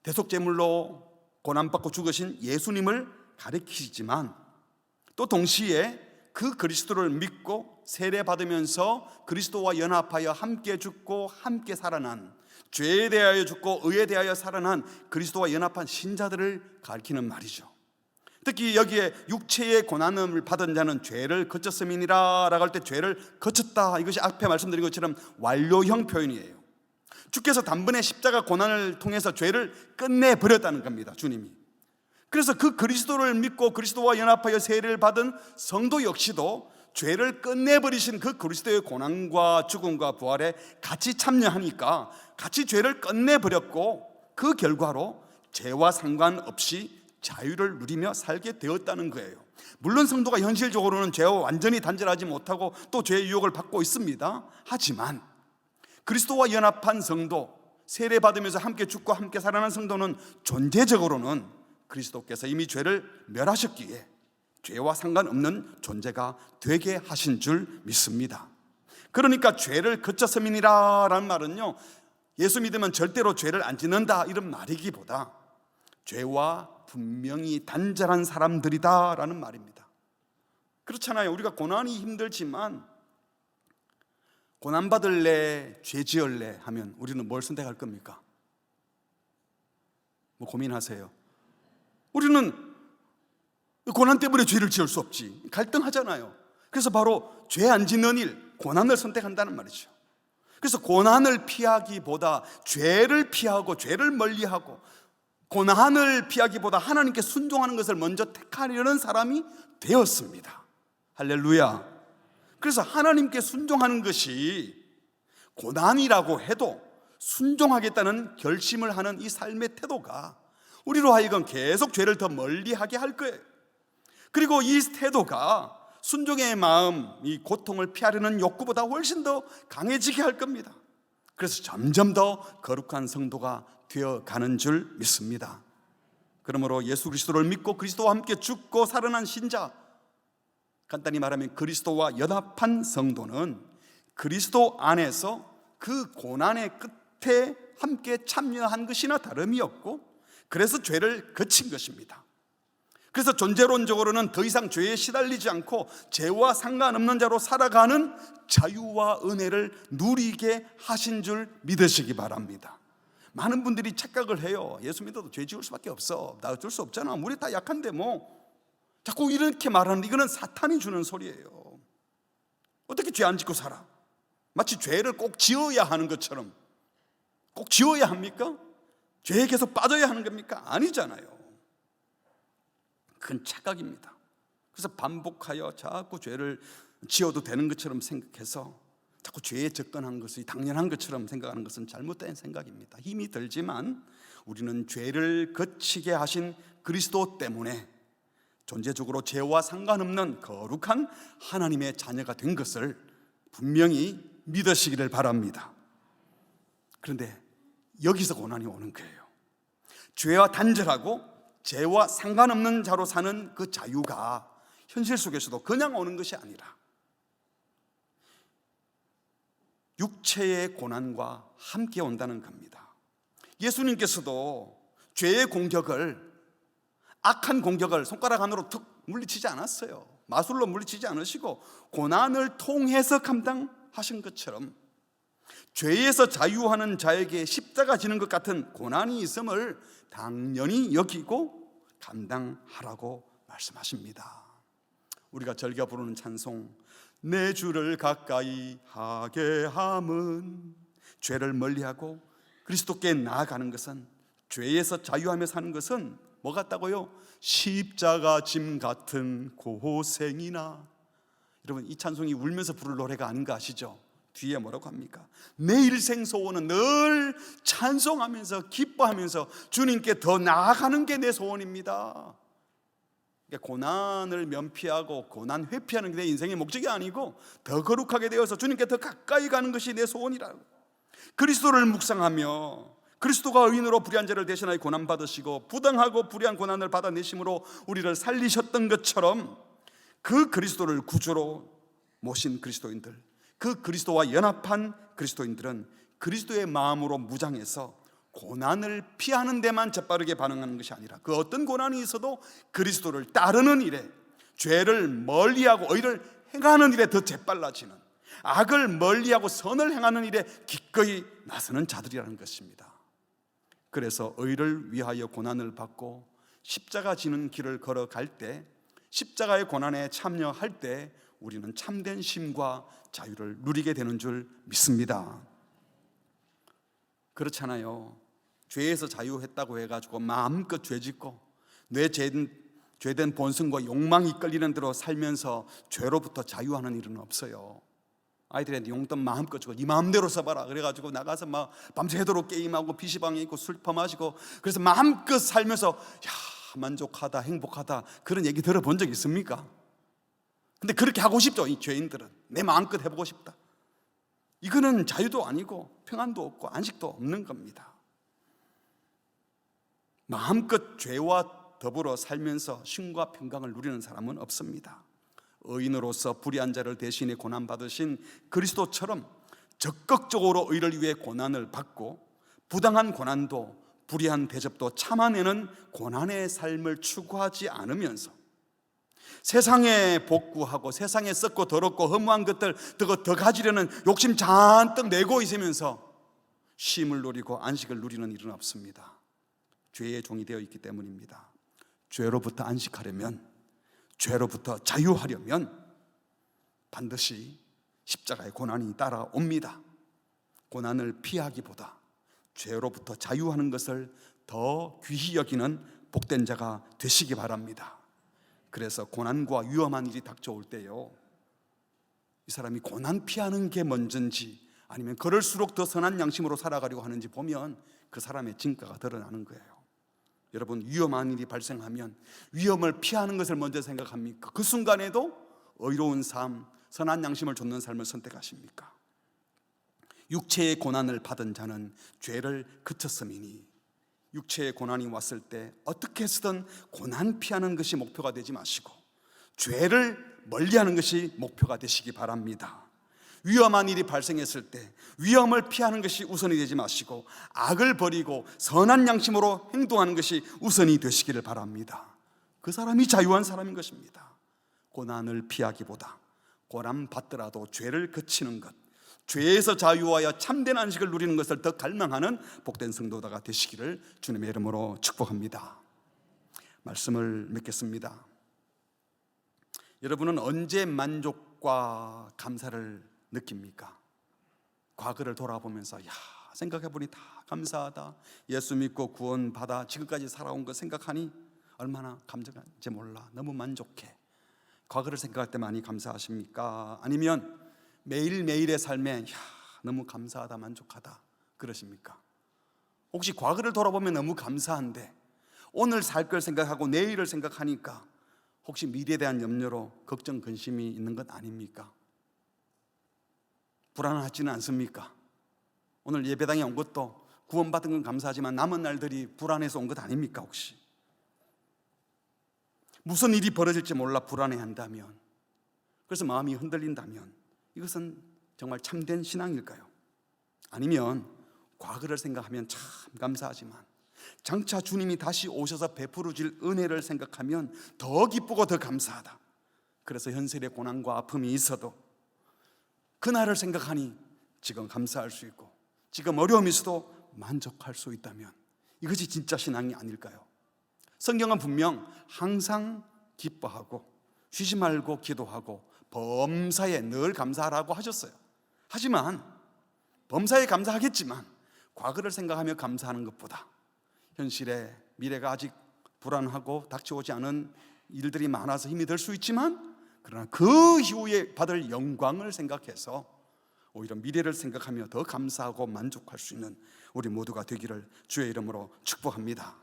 대속제물로 고난받고 죽으신 예수님을 가리키지만 또 동시에 그 그리스도를 믿고 세례받으면서 그리스도와 연합하여 함께 죽고 함께 살아난, 죄에 대하여 죽고 의에 대하여 살아난 그리스도와 연합한 신자들을 가리키는 말이죠. 특히 여기에 육체의 고난을 받은 자는 죄를 그쳤음이니라 라고 할 때 죄를 그쳤다, 이것이 앞에 말씀드린 것처럼 완료형 표현이에요. 주께서 단번에 십자가 고난을 통해서 죄를 끝내버렸다는 겁니다, 주님이. 그래서 그 그리스도를 믿고 그리스도와 연합하여 세례를 받은 성도 역시도 죄를 끝내버리신 그 그리스도의 고난과 죽음과 부활에 같이 참여하니까 같이 죄를 끝내버렸고 그 결과로 죄와 상관없이 자유를 누리며 살게 되었다는 거예요. 물론 성도가 현실적으로는 죄와 완전히 단절하지 못하고 또 죄의 유혹을 받고 있습니다. 하지만 그리스도와 연합한 성도, 세례받으면서 함께 죽고 함께 살아난 성도는 존재적으로는 그리스도께서 이미 죄를 멸하셨기에 죄와 상관없는 존재가 되게 하신 줄 믿습니다. 그러니까 죄를 그쳤음이니라 라는 말은요, 예수 믿으면 절대로 죄를 안 짓는다 이런 말이기보다 죄와 분명히 단절한 사람들이다 라는 말입니다. 그렇잖아요. 우리가 고난이 힘들지만 고난받을래 죄 지을래 하면 우리는 뭘 선택할 겁니까? 뭐 고민하세요. 우리는 고난 때문에 죄를 지을 수 없지, 갈등하잖아요. 그래서 바로 죄 안 짓는 일, 고난을 선택한다는 말이죠. 그래서 고난을 피하기보다 죄를 피하고 죄를 멀리하고 고난을 피하기보다 하나님께 순종하는 것을 먼저 택하려는 사람이 되었습니다. 할렐루야. 그래서 하나님께 순종하는 것이 고난이라고 해도 순종하겠다는 결심을 하는 이 삶의 태도가 우리로 하여금 계속 죄를 더 멀리하게 할 거예요. 그리고 이 태도가 순종의 마음, 이 고통을 피하려는 욕구보다 훨씬 더 강해지게 할 겁니다. 그래서 점점 더 거룩한 성도가 되어가는 줄 믿습니다. 그러므로 예수 그리스도를 믿고 그리스도와 함께 죽고 살아난 신자, 간단히 말하면 그리스도와 연합한 성도는 그리스도 안에서 그 고난의 끝에 함께 참여한 것이나 다름이 없고, 그래서 죄를 그친 것입니다. 그래서 존재론적으로는 더 이상 죄에 시달리지 않고 죄와 상관없는 자로 살아가는 자유와 은혜를 누리게 하신 줄 믿으시기 바랍니다. 많은 분들이 착각을 해요. 예수 믿어도 죄 지을 수밖에 없어, 나 어쩔 수 없잖아, 우리 다 약한데 뭐, 자꾸 이렇게 말하는데 이거는 사탄이 주는 소리예요. 어떻게 죄 안 짓고 살아? 마치 죄를 꼭 지어야 하는 것처럼. 꼭 지어야 합니까? 죄에 계속 빠져야 하는 겁니까? 아니잖아요. 큰 착각입니다. 그래서 반복하여 자꾸 죄를 지어도 되는 것처럼 생각해서 자꾸 죄에 접근한 것이 당연한 것처럼 생각하는 것은 잘못된 생각입니다. 힘이 들지만 우리는 죄를 거치게 하신 그리스도 때문에 존재적으로 죄와 상관없는 거룩한 하나님의 자녀가 된 것을 분명히 믿으시기를 바랍니다. 그런데 여기서 고난이 오는 거예요. 죄와 단절하고 죄와 상관없는 자로 사는 그 자유가 현실 속에서도 그냥 오는 것이 아니라 육체의 고난과 함께 온다는 겁니다. 예수님께서도 죄의 공격을, 악한 공격을 손가락 안으로 툭 물리치지 않았어요. 마술로 물리치지 않으시고 고난을 통해서 감당하신 것처럼 죄에서 자유하는 자에게 십자가 지는 것 같은 고난이 있음을 당연히 여기고 감당하라고 말씀하십니다. 우리가 즐겨 부르는 찬송, 내 주를 가까이 하게 함은, 죄를 멀리하고 그리스도께 나아가는 것은, 죄에서 자유하며 사는 것은 뭐 같다고요? 십자가 짐 같은 고생이나. 여러분, 이 찬송이 울면서 부를 노래가 아닌 거 아시죠? 뒤에 뭐라고 합니까? 내 일생 소원은 늘 찬송하면서 기뻐하면서 주님께 더 나아가는 게 내 소원입니다. 고난을 면피하고 고난 회피하는 게 내 인생의 목적이 아니고 더 거룩하게 되어서 주님께 더 가까이 가는 것이 내 소원이라고. 그리스도를 묵상하며 그리스도가 의인으로 불의한 자를 대신하여 고난받으시고 부당하고 불의한 고난을 받아내심으로 우리를 살리셨던 것처럼 그 그리스도를 구주로 모신 그리스도인들, 그 그리스도와 연합한 그리스도인들은 그리스도의 마음으로 무장해서 고난을 피하는 데만 재빠르게 반응하는 것이 아니라 그 어떤 고난이 있어도 그리스도를 따르는 일에, 죄를 멀리하고 의를 행하는 일에 더 재빨라지는, 악을 멀리하고 선을 행하는 일에 기꺼이 나서는 자들이라는 것입니다. 그래서 의를 위하여 고난을 받고 십자가 지는 길을 걸어갈 때, 십자가의 고난에 참여할 때 우리는 참된 쉼과 자유를 누리게 되는 줄 믿습니다. 그렇잖아요. 죄에서 자유했다고 해가지고 마음껏 죄짓고 내 죄된 본성과 욕망이 끌리는 대로 살면서 죄로부터 자유하는 일은 없어요. 아이들한테 용돈 마음껏 주고 네 마음대로 써봐라 그래가지고 나가서 막 밤새도록 게임하고 PC방에 있고 술 퍼마시고, 그래서 마음껏 살면서 야 만족하다 행복하다 그런 얘기 들어본 적 있습니까? 근데 그렇게 하고 싶죠. 이 죄인들은 내 마음껏 해보고 싶다. 이거는 자유도 아니고 평안도 없고 안식도 없는 겁니다. 마음껏 죄와 더불어 살면서 쉼과 평강을 누리는 사람은 없습니다. 의인으로서 불의한 자를 대신해 고난받으신 그리스도처럼 적극적으로 의를 위해 고난을 받고 부당한 고난도 불의한 대접도 참아내는 고난의 삶을 추구하지 않으면서 세상에 복구하고 세상에 썩고 더럽고 허무한 것들 더 가지려는 욕심 잔뜩 내고 있으면서 쉼을 누리고 안식을 누리는 일은 없습니다. 죄의 종이 되어 있기 때문입니다. 죄로부터 안식하려면, 죄로부터 자유하려면 반드시 십자가의 고난이 따라옵니다. 고난을 피하기보다 죄로부터 자유하는 것을 더 귀히 여기는 복된 자가 되시기 바랍니다. 그래서 고난과 위험한 일이 닥쳐올 때요, 이 사람이 고난 피하는 게 먼저인지 아니면 그럴수록 더 선한 양심으로 살아가려고 하는지 보면 그 사람의 진가가 드러나는 거예요. 여러분, 위험한 일이 발생하면 위험을 피하는 것을 먼저 생각합니까? 그 순간에도 의로운 삶, 선한 양심을 좇는 삶을 선택하십니까? 육체의 고난을 받은 자는 죄를 그쳤음이니, 육체의 고난이 왔을 때 어떻게 해서든 고난 피하는 것이 목표가 되지 마시고 죄를 멀리하는 것이 목표가 되시기 바랍니다. 위험한 일이 발생했을 때 위험을 피하는 것이 우선이 되지 마시고 악을 버리고 선한 양심으로 행동하는 것이 우선이 되시기를 바랍니다. 그 사람이 자유한 사람인 것입니다. 고난을 피하기보다 고난 받더라도 죄를 그치는 것, 죄에서 자유하여 참된 안식을 누리는 것을 더 갈망하는 복된 성도다가 되시기를 주님의 이름으로 축복합니다. 말씀을 맺겠습니다. 여러분은 언제 만족과 감사를 느낍니까? 과거를 돌아보면서 야, 생각해보니 다 감사하다, 예수 믿고 구원받아 지금까지 살아온 거 생각하니 얼마나 감사한지 몰라, 너무 만족해. 과거를 생각할 때 많이 감사하십니까? 아니면 매일매일의 삶에 야, 너무 감사하다, 만족하다 그러십니까? 혹시 과거를 돌아보면 너무 감사한데 오늘 살 걸 생각하고 내일을 생각하니까 혹시 미래에 대한 염려로 걱정, 근심이 있는 것 아닙니까? 불안하지는 않습니까? 오늘 예배당에 온 것도 구원받은 건 감사하지만 남은 날들이 불안해서 온 것 아닙니까? 혹시 무슨 일이 벌어질지 몰라 불안해한다면, 그래서 마음이 흔들린다면 이것은 정말 참된 신앙일까요? 아니면 과거를 생각하면 참 감사하지만 장차 주님이 다시 오셔서 베풀어 줄 은혜를 생각하면 더 기쁘고 더 감사하다, 그래서 현실의 고난과 아픔이 있어도 그날을 생각하니 지금 감사할 수 있고 지금 어려움이 있어도 만족할 수 있다면 이것이 진짜 신앙이 아닐까요? 성경은 분명 항상 기뻐하고 쉬지 말고 기도하고 범사에 늘 감사하라고 하셨어요. 하지만 범사에 감사하겠지만 과거를 생각하며 감사하는 것보다 현실의 미래가 아직 불안하고 닥쳐오지 않은 일들이 많아서 힘이 들 수 있지만, 그러나 그 이후에 받을 영광을 생각해서 오히려 미래를 생각하며 더 감사하고 만족할 수 있는 우리 모두가 되기를 주의 이름으로 축복합니다.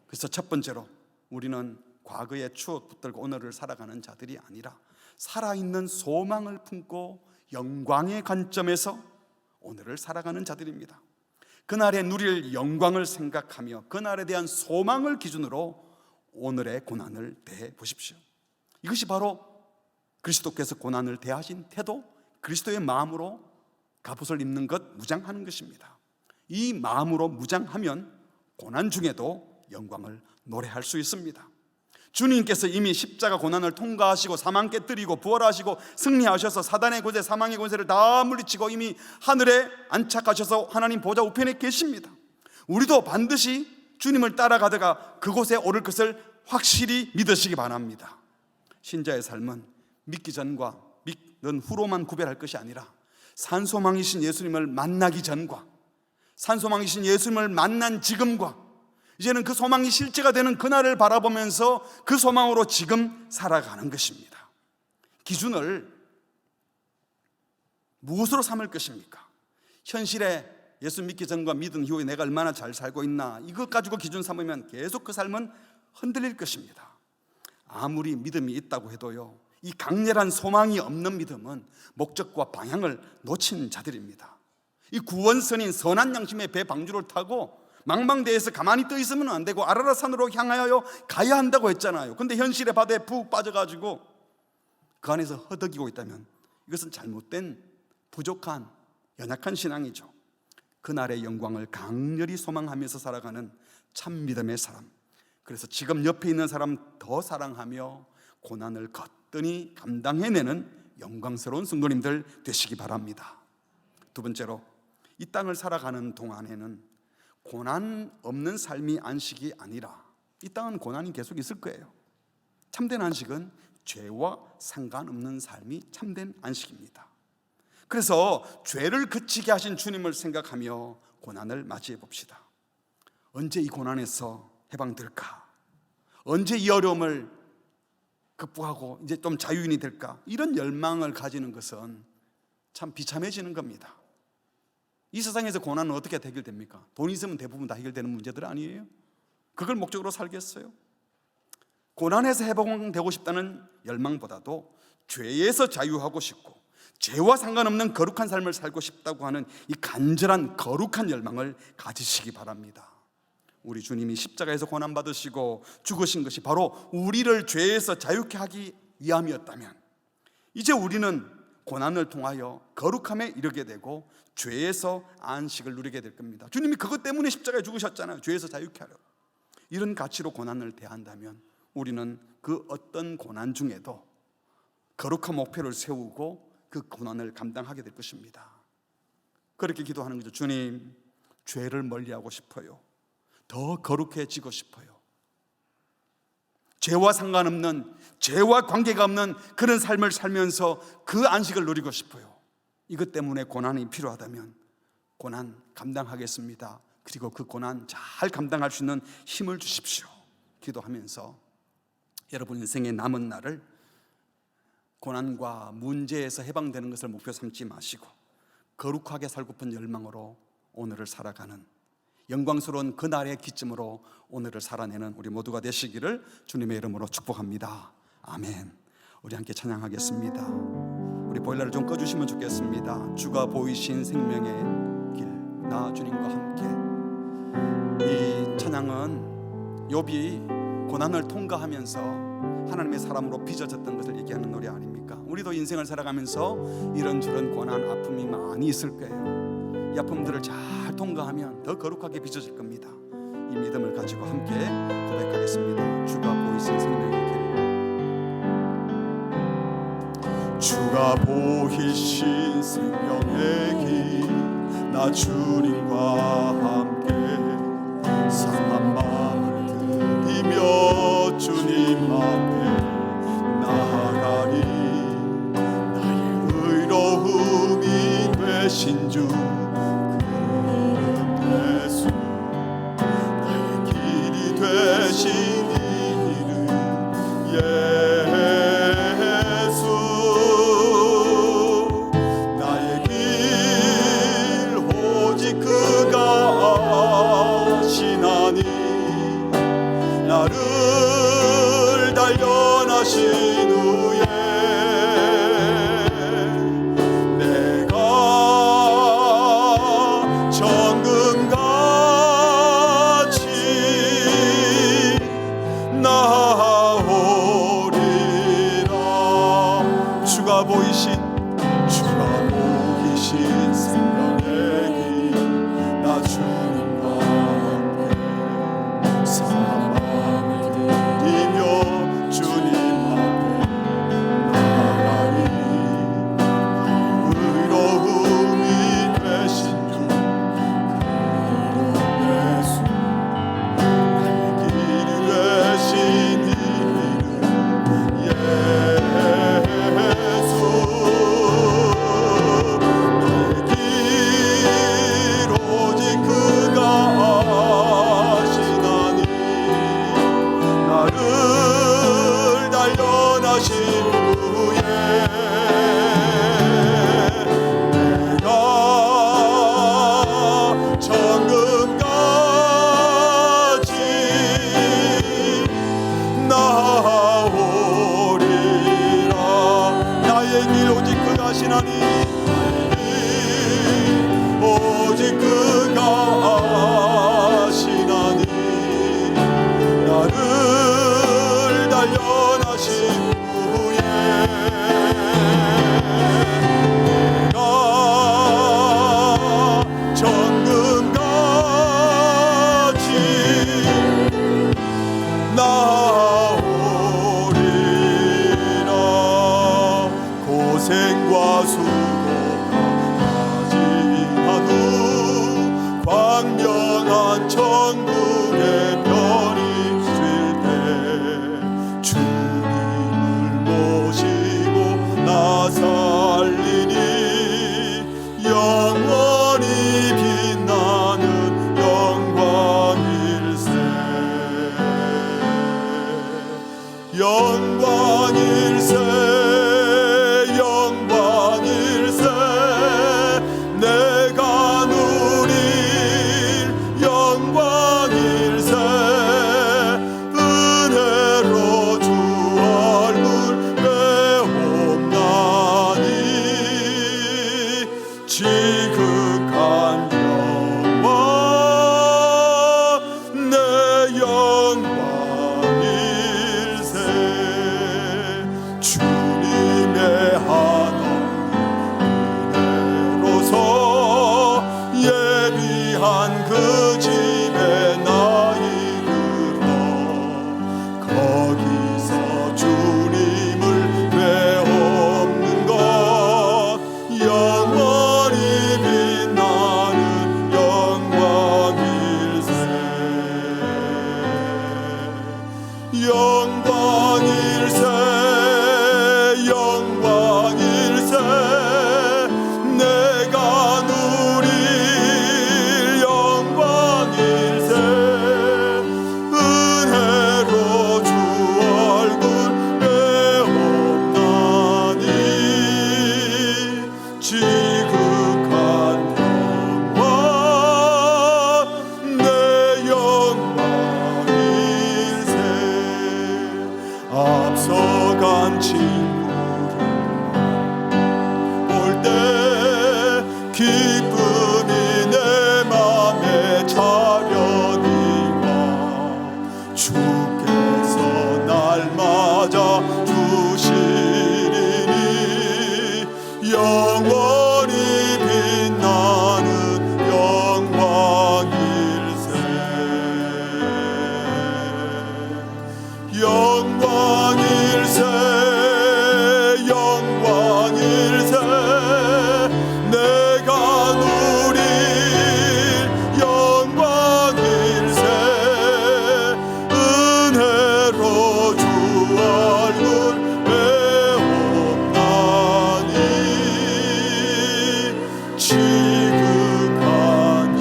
그래서 첫 번째로 우리는 과거의 추억 붙들고 오늘을 살아가는 자들이 아니라 살아있는 소망을 품고 영광의 관점에서 오늘을 살아가는 자들입니다. 그날에 누릴 영광을 생각하며 그날에 대한 소망을 기준으로 오늘의 고난을 대해 보십시오. 이것이 바로 그리스도께서 고난을 대하신 태도, 그리스도의 마음으로 갑옷을 입는 것, 무장하는 것입니다. 이 마음으로 무장하면 고난 중에도 영광을 노래할 수 있습니다. 주님께서 이미 십자가 고난을 통과하시고 사망 깨뜨리고 부활하시고 승리하셔서 사단의 권세, 사망의 권세를 다 물리치고 이미 하늘에 안착하셔서 하나님 보좌 우편에 계십니다. 우리도 반드시 주님을 따라가다가 그곳에 오를 것을 확실히 믿으시기 바랍니다. 신자의 삶은 믿기 전과 믿는 후로만 구별할 것이 아니라 산소망이신 예수님을 만나기 전과 산소망이신 예수님을 만난 지금과 이제는 그 소망이 실제가 되는 그날을 바라보면서 그 소망으로 지금 살아가는 것입니다. 기준을 무엇으로 삼을 것입니까? 현실에 예수 믿기 전과 믿은 이후에 내가 얼마나 잘 살고 있나, 이것 가지고 기준 삼으면 계속 그 삶은 흔들릴 것입니다. 아무리 믿음이 있다고 해도요, 이 강렬한 소망이 없는 믿음은 목적과 방향을 놓친 자들입니다. 이 구원선인 선한 양심의 배 방주를 타고 망망대해에서 가만히 떠 있으면 안 되고 아라라산으로 향하여 가야 한다고 했잖아요. 근데 현실의 바다에 푹 빠져가지고 그 안에서 허덕이고 있다면 이것은 잘못된, 부족한, 연약한 신앙이죠. 그날의 영광을 강렬히 소망하면서 살아가는 참 믿음의 사람, 그래서 지금 옆에 있는 사람 더 사랑하며 고난을 거뜬히 감당해내는 영광스러운 성도님들 되시기 바랍니다. 두 번째로, 이 땅을 살아가는 동안에는 고난 없는 삶이 안식이 아니라 이 땅은 고난이 계속 있을 거예요. 참된 안식은 죄와 상관없는 삶이 참된 안식입니다. 그래서 죄를 그치게 하신 주님을 생각하며 고난을 맞이해 봅시다. 언제 이 고난에서 해방될까? 언제 이 어려움을 극복하고 이제 좀 자유인이 될까? 이런 열망을 가지는 것은 참 비참해지는 겁니다. 이 세상에서 고난은 어떻게 해결됩니까? 돈 있으면 대부분 다 해결되는 문제들 아니에요? 그걸 목적으로 살겠어요? 고난에서 해방되고 싶다는 열망보다도 죄에서 자유하고 싶고 죄와 상관없는 거룩한 삶을 살고 싶다고 하는 이 간절한 거룩한 열망을 가지시기 바랍니다. 우리 주님이 십자가에서 고난받으시고 죽으신 것이 바로 우리를 죄에서 자유케 하기 위함이었다면 이제 우리는 고난을 통하여 거룩함에 이르게 되고 죄에서 안식을 누리게 될 겁니다. 주님이 그것 때문에 십자가에 죽으셨잖아요. 죄에서 자유케 하려고. 이런 가치로 고난을 대한다면 우리는 그 어떤 고난 중에도 거룩한 목표를 세우고 그 고난을 감당하게 될 것입니다. 그렇게 기도하는 거죠. 주님, 죄를 멀리하고 싶어요. 더 거룩해지고 싶어요. 죄와 상관없는, 죄와 관계가 없는 그런 삶을 살면서 그 안식을 누리고 싶어요. 이것 때문에 고난이 필요하다면 고난 감당하겠습니다. 그리고 그 고난 잘 감당할 수 있는 힘을 주십시오. 기도하면서 여러분 인생의 남은 날을 고난과 문제에서 해방되는 것을 목표 삼지 마시고 거룩하게 살고픈 열망으로 오늘을 살아가는 영광스러운 그날의 기점으로 오늘을 살아내는 우리 모두가 되시기를 주님의 이름으로 축복합니다. 아멘. 우리 함께 찬양하겠습니다. 우리 보일러를 좀 꺼주시면 좋겠습니다. 주가 보이신 생명의 길, 나 주님과 함께. 이 찬양은 욥이 고난을 통과하면서 하나님의 사람으로 빚어졌던 것을 얘기하는 노래 아닙니까? 우리도 인생을 살아가면서 이런저런 고난, 아픔이 많이 있을 거예요. 이 아픔들을 잘 통과하면 더 거룩하게 빚어질 겁니다. 이 믿음을 가지고 함께 고백하겠습니다. 주가 보이신 생명의 길. 주가 보이신 생명의 길, 나 주님과 함께 상한 마음을 들이며 주님 앞에 나아가리. 나의 의로움이 되신 주 그 이름 예수, 나의 길이 되신 이름 예수. 나의 길 오직 그가 아시나니 나를 달려 주가 보이신 생명의 길 나 주님과 함께 사랑을 드리며 주님 앞에 나가리 의로움이 되신 주 예수 나의 길이 되신 이 이름 예수 나의 길 오직 그가 아시나니 나를 단련하신 후에 내가 정금같이 나오리라. 나의 길 오직 그가 아시나니 오직 그가 아시나니 나를 단련하신 후에 내가 정금같이 나오리라. 고생과 수고가 가진 후 광명한 천국의 별이 있을 때 주님을 모시고 나 살리니 영원히 빛나는 영광일세 영광일세 영광일세 내가 누릴 영광일세 은혜로 주 얼굴 배움나니 지극한 영광 내 영광일세 주님의 하나님 은혜로서 예비한 그 집에 나 이르러 거기서 주님을 되없는 것 영원히 빛나는 영광일세 영광일세 영광일세 내가 누릴 영광일세 은혜로 주 얼굴 배움나니 지극한 영광 내 영광일세 앞서간 친구를 볼 때 기쁨이 내 맘에 차려니와 주께서 날 맞아 주시리니 영원히 빛나는 영광일세 영광일세 영광일세 내가 누릴 영광일세 은혜로 주 얼굴 배움나니 지극한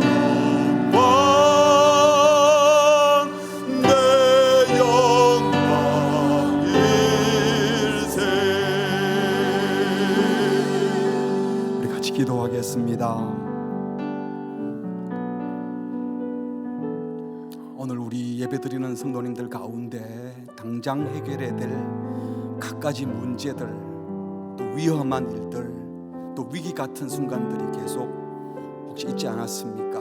영광 내 영광일세. 우리 같이 기도하겠습니다. 오늘 우리 예배드리는 성도님들 가운데 당장 해결해야 될 갖가지 문제들, 또 위험한 일들, 또 위기 같은 순간들이 계속 혹시 있지 않았습니까?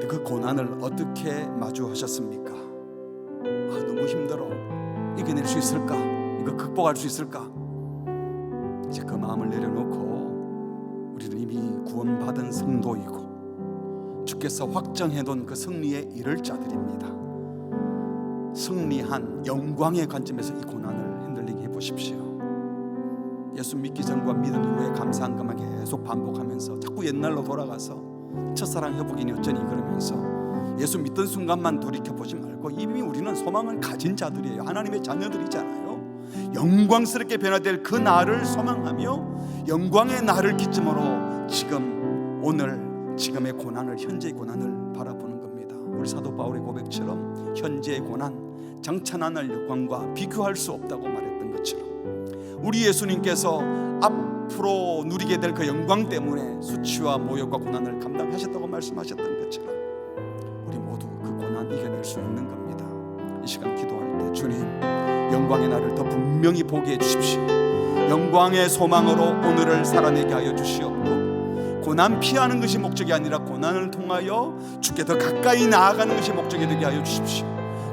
그 고난을 어떻게 마주하셨습니까? 너무 힘들어, 이겨낼 수 있을까? 이거 극복할 수 있을까? 이제 그 마음을 내려놓고 우리는 이미 구원받은 성도이고 주께서 확정해둔 그 승리에 이를 자들입니다. 승리한 영광의 관점에서 이 고난을 흔들리게 해보십시오. 예수 믿기 전과 믿은 이후에 감사한 것만 계속 반복하면서 자꾸 옛날로 돌아가서 첫사랑 회복이니 어쩌니 그러면서 예수 믿던 순간만 돌이켜보지 말고 이미 우리는 소망을 가진 자들이에요. 하나님의 자녀들이잖아요. 영광스럽게 변화될 그 날을 소망하며 영광의 날을 기점으로 지금 오늘 지금의 고난을, 현재의 고난을 바라보는 겁니다. 우리 사도 바울의 고백처럼 현재의 고난 장차나날 영광과 비교할 수 없다고 말했던 것처럼 우리 예수님께서 앞으로 누리게 될 그 영광 때문에 수치와 모욕과 고난을 감당하셨다고 말씀하셨던 것처럼 우리 모두 그 고난 이겨낼 수 있는 겁니다. 이 시간 기도할 때 주님, 영광의 날을 더 분명히 보게 해주십시오. 영광의 소망으로 오늘을 살아내게 하여 주시옵고 고난 피하는 것이 목적이 아니라 고난을 통하여 주께 더 가까이 나아가는 것이 목적이 되게 하여 주십시오.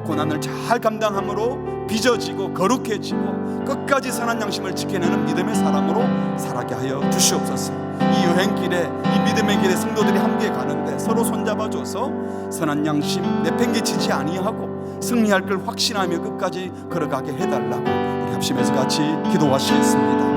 고난을 잘 감당함으로 빚어지고 거룩해지고 끝까지 선한 양심을 지켜내는 믿음의 사람으로 살아게 하여 주시옵소서. 이 여행길에, 이 믿음의 길에 성도들이 함께 가는데 서로 손잡아줘서 선한 양심 내팽개치지 아니하고 승리할 걸 확신하며 끝까지 걸어가게 해달라고 우리 합심해서 같이 기도하시겠습니다.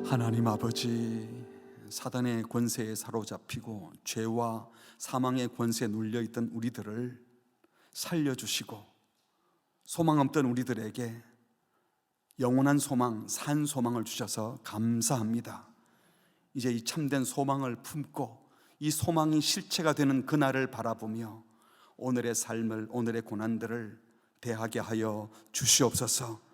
하나님 아버지, 사단의 권세에 사로잡히고 죄와 사망의 권세에 눌려있던 우리들을 살려주시고 소망 없던 우리들에게 영원한 소망, 산 소망을 주셔서 감사합니다. 이제 이 참된 소망을 품고 이 소망이 실체가 되는 그날을 바라보며 오늘의 삶을, 오늘의 고난들을 대하게 하여 주시옵소서.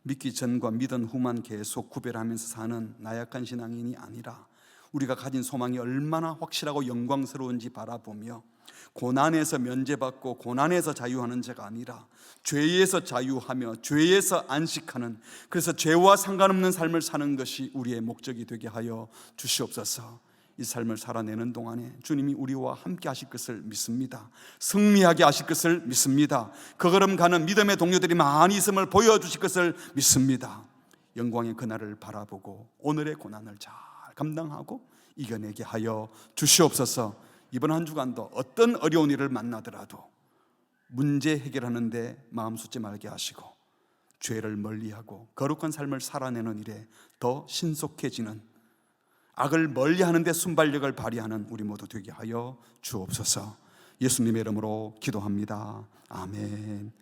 믿기 전과 믿은 후만 계속 구별하면서 사는 나약한 신앙인이 아니라 우리가 가진 소망이 얼마나 확실하고 영광스러운지 바라보며 고난에서 면제받고 고난에서 자유하는 자가 아니라 죄에서 자유하며 죄에서 안식하는, 그래서 죄와 상관없는 삶을 사는 것이 우리의 목적이 되게 하여 주시옵소서. 이 삶을 살아내는 동안에 주님이 우리와 함께 하실 것을 믿습니다. 승리하게 하실 것을 믿습니다. 그 걸음 가는 믿음의 동료들이 많이 있음을 보여주실 것을 믿습니다. 영광의 그날을 바라보고 오늘의 고난을 잘 감당하고 이겨내게 하여 주시옵소서. 이번 한 주간도 어떤 어려운 일을 만나더라도 문제 해결하는 데 마음 쏟지 말게 하시고 죄를 멀리하고 거룩한 삶을 살아내는 일에 더 신속해지는, 악을 멀리하는 데 순발력을 발휘하는 우리 모두 되게 하여 주옵소서. 예수님의 이름으로 기도합니다. 아멘.